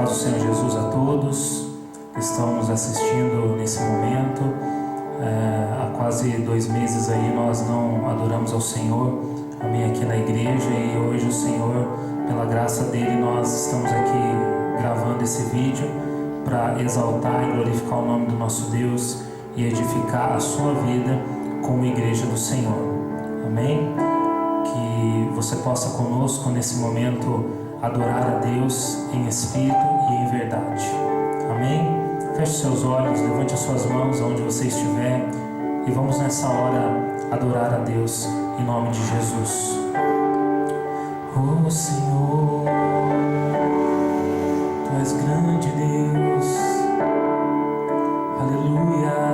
paz do Senhor Jesus a todos que estão nos assistindo nesse momento. Há quase 2 meses aí nós não adoramos ao Senhor, amém, aqui na igreja, e hoje o Senhor, pela graça dele, nós estamos aqui gravando esse vídeo para exaltar e glorificar o nome do nosso Deus e edificar a sua vida como igreja do Senhor, amém? Que você possa conosco nesse momento adorar a Deus em espírito e em verdade, amém? Feche seus olhos, levante as suas mãos aonde você estiver e vamos nessa hora adorar a Deus em nome de Jesus. Oh Senhor, Tu és grande Deus, aleluia.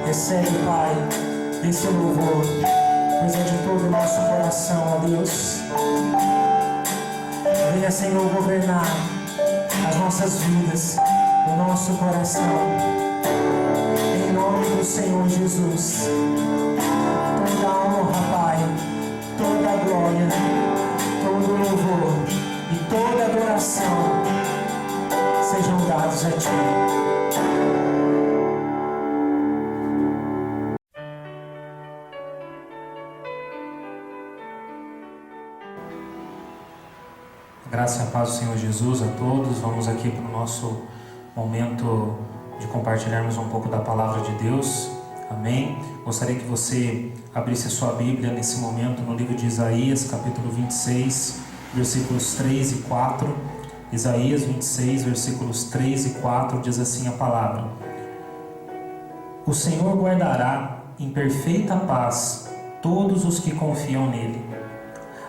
Recebe, Pai, esse louvor, pois é de todo o nosso coração, ó Deus. Venha, Senhor, governar as nossas vidas, o nosso coração, em nome do Senhor Jesus. Toda a honra, Pai, toda a glória, todo o louvor e toda a adoração sejam dados a Ti. Graça e a paz do Senhor Jesus a todos. Vamos aqui para o nosso momento de compartilharmos um pouco da palavra de Deus. Amém? Gostaria que você abrisse a sua Bíblia nesse momento no livro de Isaías, capítulo 26, versículos 3 e 4. Isaías 26, versículos 3 e 4 diz assim a palavra: O Senhor guardará em perfeita paz todos os que confiam nele,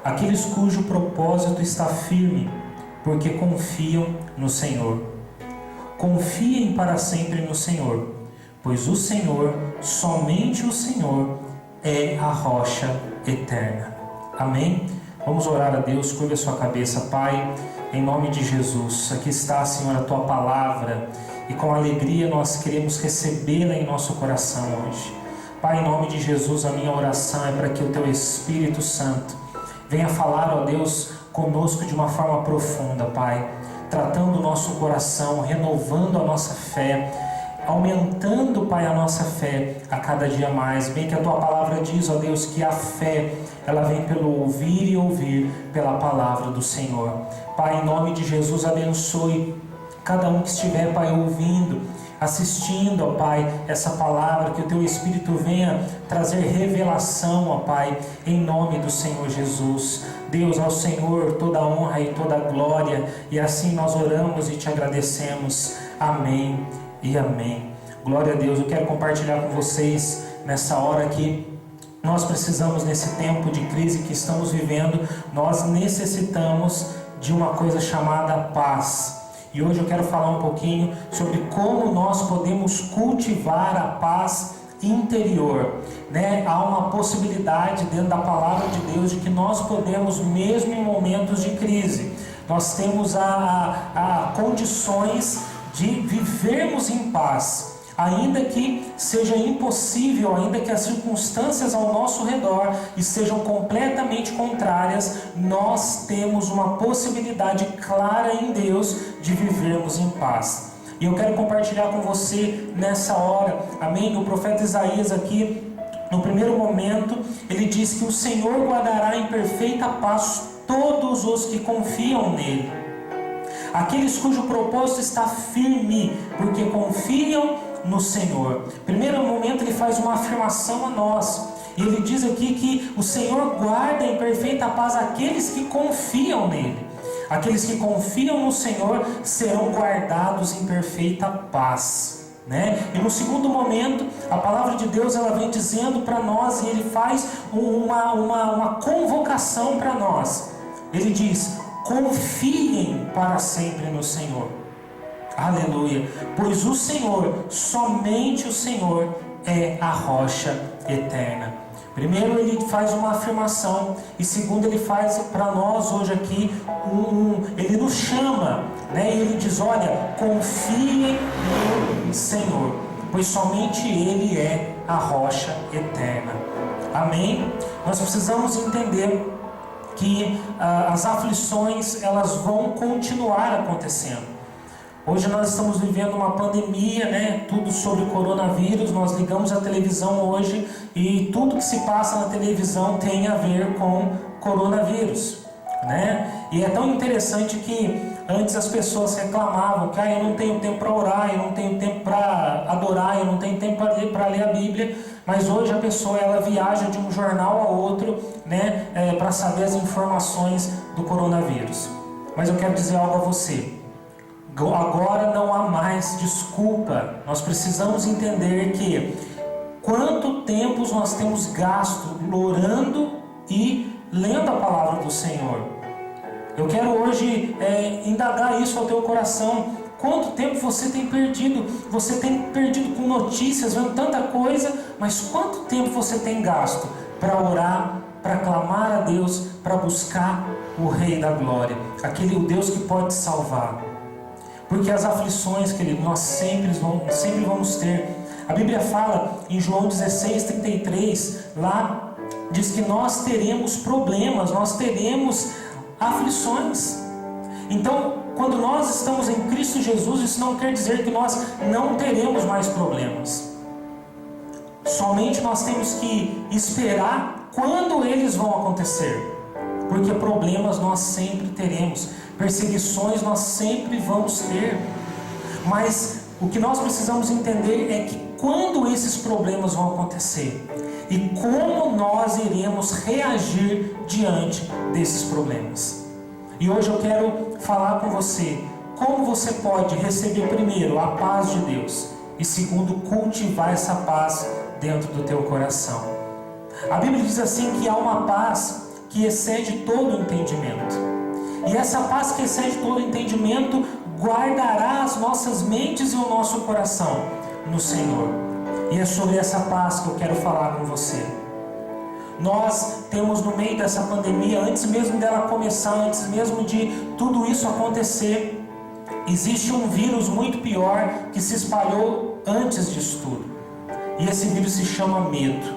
aqueles cujo propósito está firme, porque confiam no Senhor. Confiem para sempre no Senhor, pois o Senhor, somente o Senhor, é a rocha eterna. Amém? Vamos orar a Deus. Curva a sua cabeça, Pai, em nome de Jesus. Aqui está, Senhor, a Tua palavra, e com alegria nós queremos recebê-la em nosso coração hoje. Pai, em nome de Jesus, a minha oração é para que o Teu Espírito Santo venha falar, ó Deus, conosco de uma forma profunda, Pai, tratando o nosso coração, renovando a nossa fé, aumentando, Pai, a nossa fé a cada dia mais. Bem que a Tua palavra diz, ó Deus, que a fé, ela vem pelo ouvir e ouvir pela palavra do Senhor. Pai, em nome de Jesus, abençoe cada um que estiver, Pai, ouvindo, assistindo, ó Pai, essa palavra, que o Teu Espírito venha trazer revelação, ó Pai, em nome do Senhor Jesus. Deus, ao Senhor toda a honra e toda a glória, e assim nós oramos e Te agradecemos. Amém e amém. Glória a Deus. Eu quero compartilhar com vocês nessa hora que nós precisamos, nesse tempo de crise que estamos vivendo, nós necessitamos de uma coisa chamada paz. E hoje eu quero falar um pouquinho sobre como nós podemos cultivar a paz interior, né? Há uma possibilidade dentro da palavra de Deus de que nós podemos, mesmo em momentos de crise, nós temos a condições de vivermos em paz. Ainda que seja impossível, ainda que as circunstâncias ao nosso redor estejam completamente contrárias, nós temos uma possibilidade clara em Deus de vivermos em paz. E eu quero compartilhar com você nessa hora, amém? O profeta Isaías aqui, no primeiro momento, ele diz que o Senhor guardará em perfeita paz todos os que confiam nele, aqueles cujo propósito está firme, porque confiam no Senhor. Primeiro momento ele faz uma afirmação a nós, e ele diz aqui que o Senhor guarda em perfeita paz aqueles que confiam nele. Aqueles que confiam no Senhor serão guardados em perfeita paz, né? E no segundo momento, a palavra de Deus ela vem dizendo para nós, e ele faz uma convocação para nós. Ele diz: confiem para sempre no Senhor. Aleluia. Pois o Senhor, somente o Senhor, é a rocha eterna. Primeiro ele faz uma afirmação, e segundo ele faz para nós hoje aqui, ele nos chama, né? E ele diz: olha, confiem no Senhor, pois somente Ele é a rocha eterna. Amém? Nós precisamos entender que as aflições elas vão continuar acontecendo. Hoje nós estamos vivendo uma pandemia, né? Tudo sobre coronavírus. Nós ligamos a televisão hoje e tudo que se passa na televisão tem a ver com coronavírus, né? E é tão interessante que antes as pessoas reclamavam que eu não tenho tempo para orar, eu não tenho tempo para adorar, eu não tenho tempo para ler a Bíblia. Mas hoje a pessoa ela viaja de um jornal a outro, né, para saber as informações do coronavírus. Mas eu quero dizer algo a você. Agora não há mais desculpa. Nós precisamos entender que quanto tempo nós temos gasto orando e lendo a palavra do Senhor. Eu quero hoje indagar isso ao teu coração. Quanto tempo você tem perdido? Você tem perdido com notícias, vendo tanta coisa, mas quanto tempo você tem gasto para orar, para clamar a Deus, para buscar o Rei da Glória, o Deus que pode te salvar? Porque as aflições, querido, nós sempre vamos ter. A Bíblia fala em João 16:33, lá diz que nós teremos problemas, nós teremos aflições. Então, quando nós estamos em Cristo Jesus, isso não quer dizer que nós não teremos mais problemas. Somente nós temos que esperar quando eles vão acontecer. Porque problemas nós sempre teremos, perseguições nós sempre vamos ter. Mas o que nós precisamos entender é que quando esses problemas vão acontecer e como nós iremos reagir diante desses problemas. E hoje eu quero falar com você como você pode receber primeiro a paz de Deus e segundo cultivar essa paz dentro do teu coração. A Bíblia diz assim que há uma paz que excede todo o entendimento. E essa paz que excede todo o entendimento guardará as nossas mentes e o nosso coração no Senhor. E é sobre essa paz que eu quero falar com você. Nós temos no meio dessa pandemia, antes mesmo dela começar, antes mesmo de tudo isso acontecer, existe um vírus muito pior que se espalhou antes disso tudo. E esse vírus se chama medo.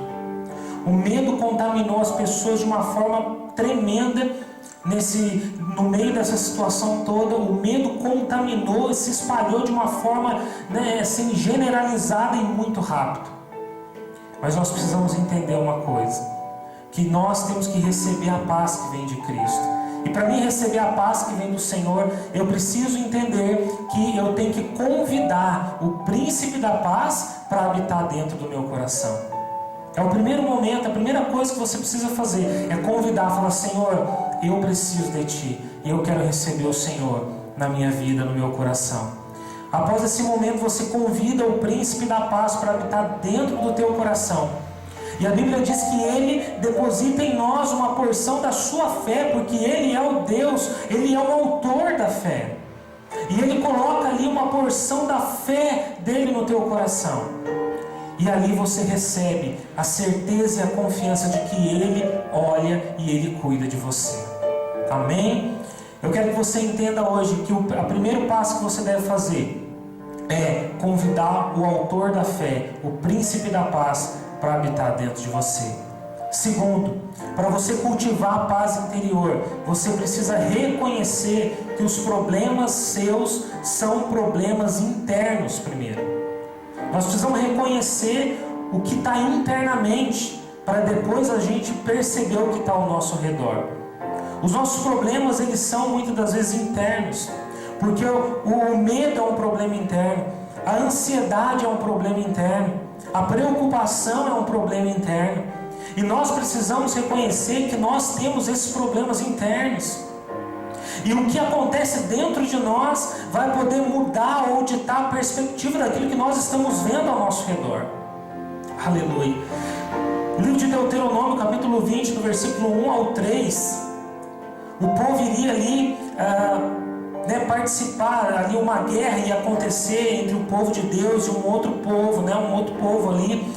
O medo contaminou as pessoas de uma forma tremenda. No meio dessa situação toda, o medo contaminou e se espalhou de uma forma assim, generalizada e muito rápido. Mas nós precisamos entender uma coisa, que nós temos que receber a paz que vem de Cristo. E para mim receber a paz que vem do Senhor, eu preciso entender que eu tenho que convidar o príncipe da paz para habitar dentro do meu coração. É o primeiro momento, a primeira coisa que você precisa fazer é convidar, falar: Senhor, eu preciso de Ti e eu quero receber o Senhor na minha vida, no meu coração. Após esse momento você convida o príncipe da paz para habitar dentro do teu coração. E a Bíblia diz que Ele deposita em nós uma porção da sua fé, porque Ele é o Deus, Ele é o autor da fé. E Ele coloca ali uma porção da fé dEle no teu coração. E ali você recebe a certeza e a confiança de que Ele olha e Ele cuida de você. Amém? Eu quero que você entenda hoje que o primeiro passo que você deve fazer é convidar o autor da fé, o príncipe da paz, para habitar dentro de você. Segundo, para você cultivar a paz interior, você precisa reconhecer que os problemas seus são problemas internos primeiro. Nós precisamos reconhecer o que está internamente, para depois a gente perceber o que está ao nosso redor. Os nossos problemas, eles são muitas das vezes internos, porque o medo é um problema interno, a ansiedade é um problema interno, a preocupação é um problema interno. E nós precisamos reconhecer que nós temos esses problemas internos. E o que acontece dentro de nós vai poder mudar ou ditar a perspectiva daquilo que nós estamos vendo ao nosso redor. Aleluia. Livro de Deuteronômio, capítulo 20, do versículo 1 ao 3. O povo iria ali participar, ali uma guerra ia acontecer entre o povo de Deus e um outro povo ali.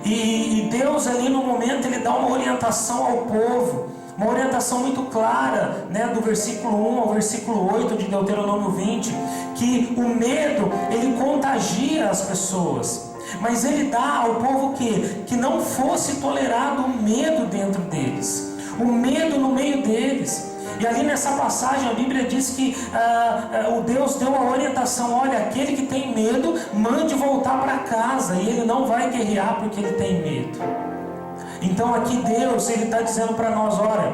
E Deus ali no momento ele dá uma orientação ao povo, uma orientação muito clara, do versículo 1 ao versículo 8 de Deuteronômio 20, que o medo ele contagia as pessoas, mas ele dá ao povo que não fosse tolerado o medo dentro deles, o medo no meio deles. E ali nessa passagem a Bíblia diz que o Deus deu a orientação: olha, aquele que tem medo, mande voltar para casa, e ele não vai guerrear porque ele tem medo. Então aqui Deus ele está dizendo para nós: olha,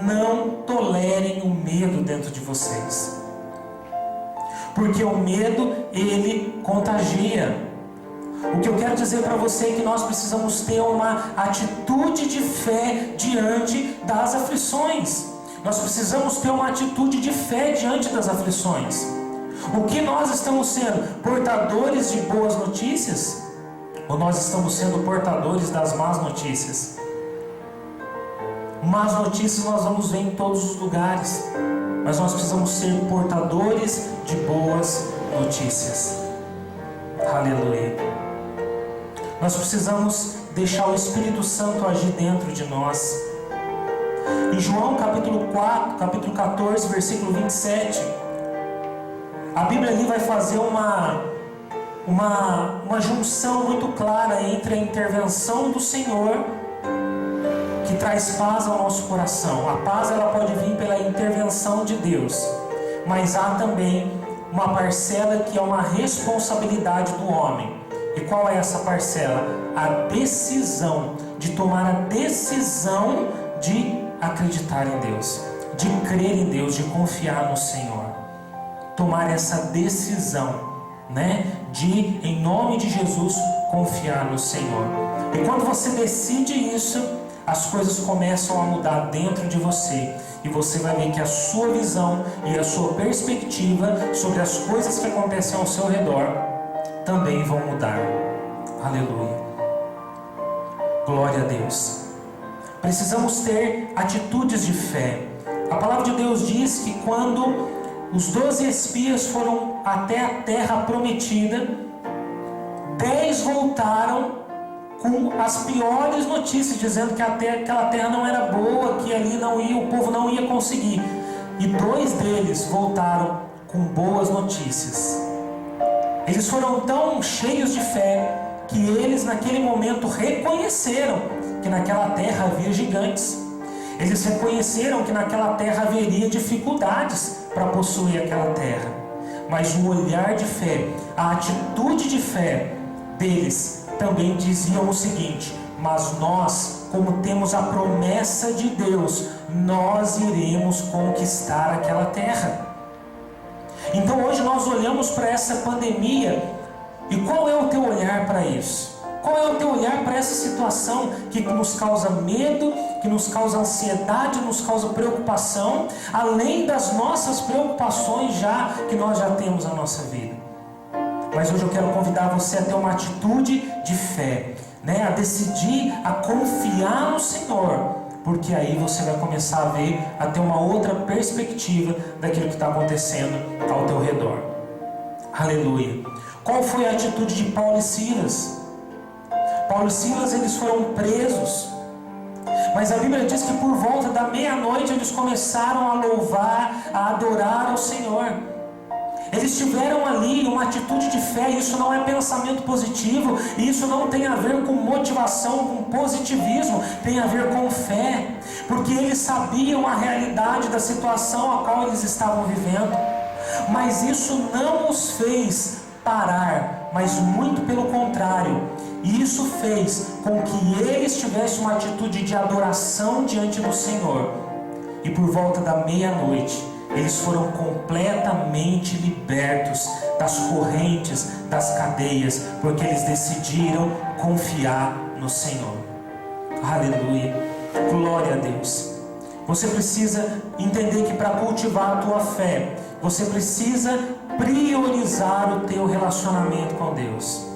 não tolerem o medo dentro de vocês, porque o medo ele contagia. O que eu quero dizer para você é que nós precisamos ter uma atitude de fé diante das aflições. Nós precisamos ter uma atitude de fé diante das aflições. O que nós estamos sendo? Portadores de boas notícias? Ou nós estamos sendo portadores das más notícias? Más notícias nós vamos ver em todos os lugares, mas nós precisamos ser portadores de boas notícias. Aleluia. Nós precisamos deixar o Espírito Santo agir dentro de nós. Em João capítulo 14, versículo 27, a Bíblia ali vai fazer uma junção muito clara entre a intervenção do Senhor, que traz paz ao nosso coração. A paz ela pode vir pela intervenção de Deus, mas há também uma parcela que é uma responsabilidade do homem. E qual é essa parcela? A decisão, de tomar a decisão de acreditar em Deus, de crer em Deus, de confiar no Senhor. Tomar essa decisão, de, em nome de Jesus, confiar no Senhor. E quando você decide isso, as coisas começam a mudar dentro de você. E você vai ver que a sua visão e a sua perspectiva sobre as coisas que acontecem ao seu redor também vão mudar. Aleluia. Glória a Deus. Precisamos ter atitudes de fé. A palavra de Deus diz que quando os 12 espias foram até a terra prometida, 10 voltaram com as piores notícias, dizendo que aquela terra não era boa, que ali o povo não ia conseguir. E 2 deles voltaram com boas notícias. Eles foram tão cheios de fé que eles naquele momento reconheceram que naquela terra havia gigantes. Eles reconheceram que naquela terra haveria dificuldades para possuir aquela terra. Mas o olhar de fé, a atitude de fé deles também diziam o seguinte: mas nós, como temos a promessa de Deus, nós iremos conquistar aquela terra. Então hoje nós olhamos para essa pandemia, e qual é o teu olhar para isso? Qual é o teu olhar para essa situação que nos causa medo, que nos causa ansiedade, nos causa preocupação, além das nossas preocupações que nós já temos na nossa vida? Mas hoje eu quero convidar você a ter uma atitude de fé, a decidir, a confiar no Senhor, porque aí você vai começar a ter uma outra perspectiva daquilo que está acontecendo ao teu redor. Aleluia. Qual foi a atitude de Paulo e Silas? Paulo e Silas, eles foram presos, mas a Bíblia diz que por volta da meia-noite eles começaram a louvar, a adorar ao Senhor. Eles tiveram ali uma atitude de fé. Isso não é pensamento positivo, isso não tem a ver com motivação, com positivismo, tem a ver com fé, porque eles sabiam a realidade da situação a qual eles estavam vivendo. Mas isso não os fez parar, mas muito pelo contrário, isso fez com que eles tivessem uma atitude de adoração diante do Senhor. E por volta da meia-noite eles foram completamente libertos das correntes, das cadeias, porque eles decidiram confiar no Senhor. Aleluia, glória a Deus. Você precisa entender que para cultivar a tua fé, você precisa priorizar o teu relacionamento com Deus.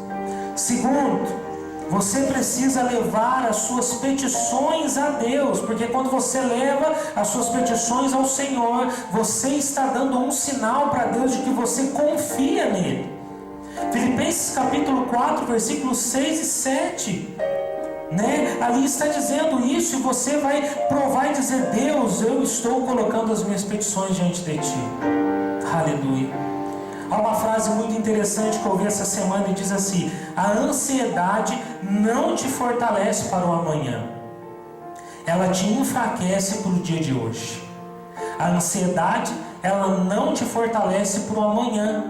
Segundo, você precisa levar as suas petições a Deus, porque quando você leva as suas petições ao Senhor, você está dando um sinal para Deus de que você confia nele. Filipenses capítulo 4, versículos 6 e 7, ali está dizendo isso, e você vai provar e dizer: Deus, eu estou colocando as minhas petições diante de Ti. Aleluia. Há uma frase muito interessante que eu ouvi essa semana e diz assim: a ansiedade não te fortalece para o amanhã, ela te enfraquece para o dia de hoje. A ansiedade, ela não te fortalece para o amanhã,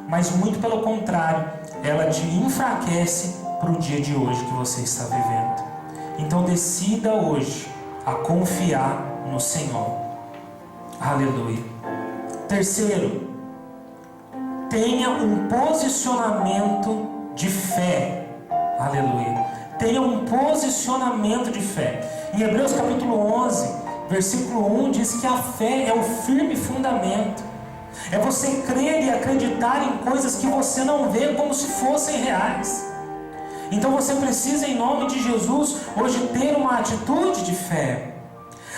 mas muito pelo contrário, ela te enfraquece para o dia de hoje que você está vivendo. Então decida hoje a confiar no Senhor. Aleluia. Terceiro, tenha um posicionamento de fé. Aleluia. Tenha um posicionamento de fé. Em Hebreus capítulo 11, versículo 1 diz que a fé é o firme fundamento. É você crer e acreditar em coisas que você não vê como se fossem reais. Então você precisa, em nome de Jesus, hoje ter uma atitude de fé.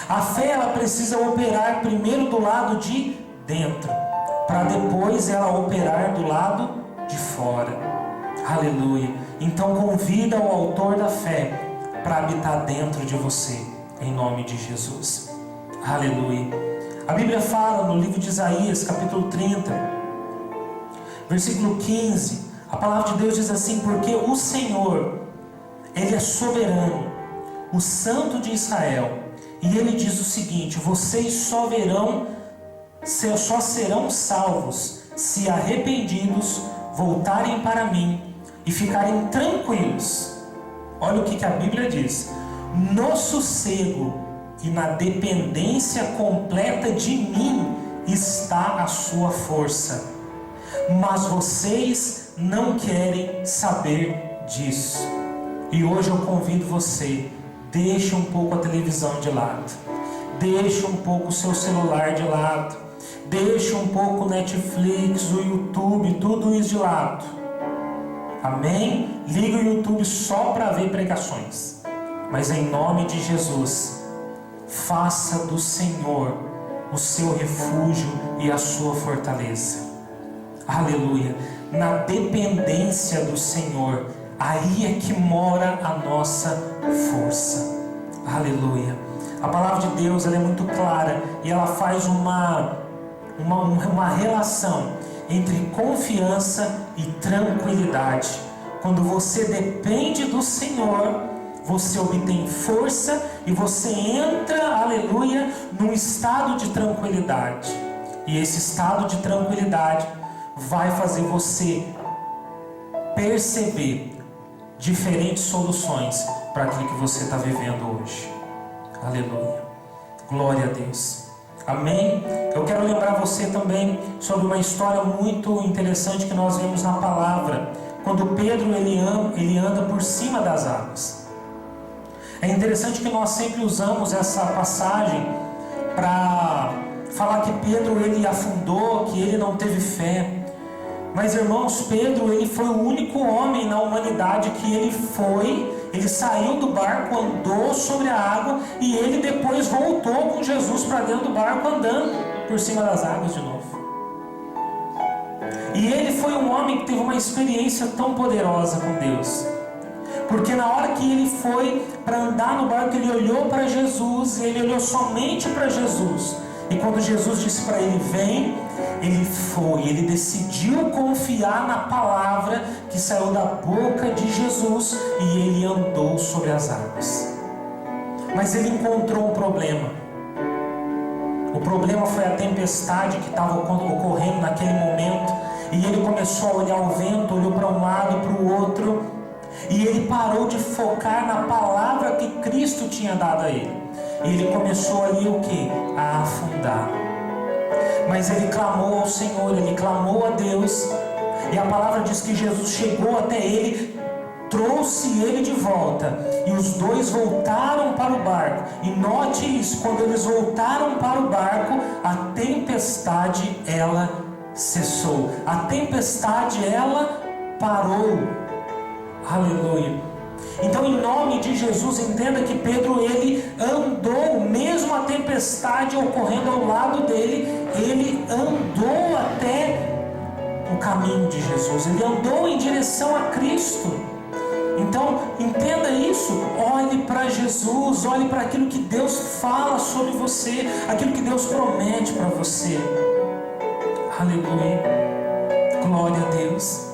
A fé, ela precisa operar primeiro do lado de dentro, para depois ela operar do lado de fora. Aleluia. Então convida o autor da fé para habitar dentro de você, em nome de Jesus. Aleluia. A Bíblia fala no livro de Isaías, capítulo 30, versículo 15, a palavra de Deus diz assim: porque o Senhor, Ele é soberano, o Santo de Israel, e Ele diz o seguinte: vocês só serão salvos se arrependidos voltarem para mim e ficarem tranquilos. Olha o que a Bíblia diz: no sossego e na dependência completa de mim está a sua força. Mas vocês não querem saber disso. E hoje eu convido você, deixe um pouco a televisão de lado, deixe um pouco o seu celular de lado, deixe um pouco o Netflix, o YouTube, tudo isso de lado. Amém? Liga o YouTube só para ver pregações. Mas em nome de Jesus, faça do Senhor o seu refúgio e a sua fortaleza. Aleluia. Na dependência do Senhor, aí é que mora a nossa força. Aleluia. A palavra de Deus, ela é muito clara e ela faz uma relação entre confiança e tranquilidade. Quando você depende do Senhor, você obtém força e você entra, aleluia, num estado de tranquilidade. E esse estado de tranquilidade vai fazer você perceber diferentes soluções para aquilo que você está vivendo hoje. Aleluia. Glória a Deus. Amém? Eu quero lembrar você também sobre uma história muito interessante que nós vemos na palavra, quando Pedro ele anda por cima das águas. É interessante que nós sempre usamos essa passagem para falar que Pedro ele afundou, que ele não teve fé. Mas irmãos, Pedro ele foi o único homem na humanidade que ele saiu do barco, andou sobre a água e ele depois voltou com Jesus para dentro do barco andando por cima das águas de novo. E ele foi um homem que teve uma experiência tão poderosa com Deus. Porque na hora que ele foi para andar no barco, ele olhou para Jesus, ele olhou somente para Jesus. E quando Jesus disse para ele, vem, ele foi, ele decidiu confiar na palavra que saiu da boca de Jesus e ele andou sobre as águas. Mas ele encontrou um problema. O problema foi a tempestade que estava ocorrendo naquele momento. E ele começou a olhar o vento, olhou para um lado, para o outro. E ele parou de focar na palavra que Cristo tinha dado a ele. E ele começou ali o que? A afundar. Mas ele clamou ao Senhor, ele clamou a Deus. E a palavra diz que Jesus chegou até ele, trouxe ele de volta. E os dois voltaram para o barco. E note isso, quando eles voltaram para o barco, a tempestade ela cessou. A tempestade ela parou. Aleluia. Então, em nome de Jesus, entenda que Pedro ele andou, mesmo a tempestade ocorrendo ao lado dele, ele andou até o caminho de Jesus, ele andou em direção a Cristo. Então, entenda isso, olhe para Jesus, olhe para aquilo que Deus fala sobre você, aquilo que Deus promete para você. Aleluia. Glória a Deus.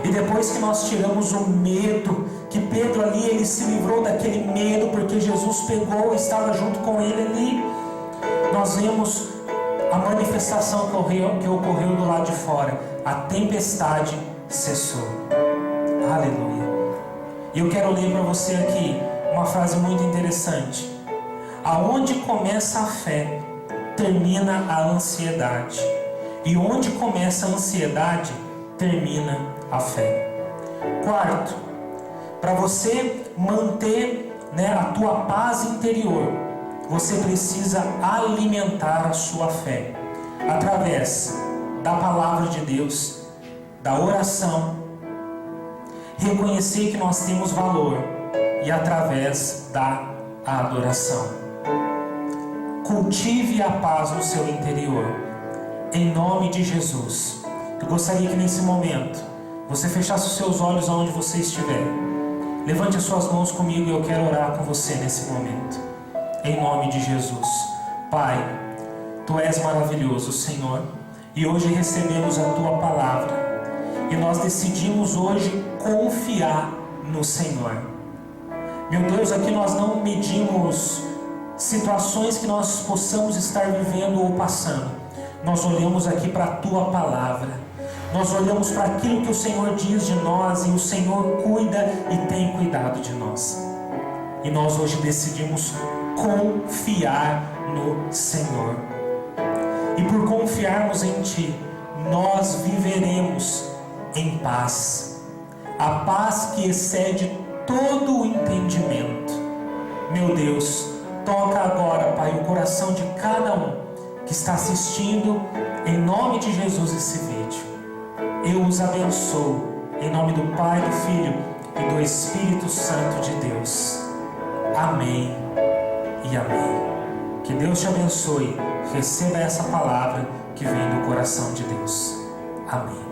E depois que nós tiramos o medo, que Pedro ali, ele se livrou daquele medo, porque Jesus pegou e estava junto com ele ali, nós vemos a manifestação que ocorreu do lado de fora. A tempestade cessou. Aleluia. E eu quero ler para você aqui uma frase muito interessante. Aonde começa a fé, termina a ansiedade. E onde começa a ansiedade, termina a fé. Quarto, para você manter, a tua paz interior, você precisa alimentar a sua fé através da palavra de Deus, da oração, reconhecer que nós temos valor e através da adoração. Cultive a paz no seu interior, em nome de Jesus. Eu gostaria que nesse momento você fechasse os seus olhos aonde você estiver. Levante as suas mãos comigo e eu quero orar com você nesse momento. Em nome de Jesus. Pai, Tu és maravilhoso, Senhor, e hoje recebemos a Tua palavra e nós decidimos hoje confiar no Senhor. Meu Deus, aqui nós não medimos situações que nós possamos estar vivendo ou passando. Nós olhamos aqui para a Tua palavra. Nós olhamos para aquilo que o Senhor diz de nós e o Senhor cuida e tem cuidado de nós. E nós hoje decidimos confiar no Senhor. E por confiarmos em Ti, nós viveremos em paz. A paz que excede todo o entendimento. Meu Deus, toca agora, Pai, o coração de cada um que está assistindo, em nome de Jesus, esse vídeo. Eu os abençoo, em nome do Pai, do Filho e do Espírito Santo de Deus. Amém e amém. Que Deus te abençoe. Receba essa palavra que vem do coração de Deus. Amém.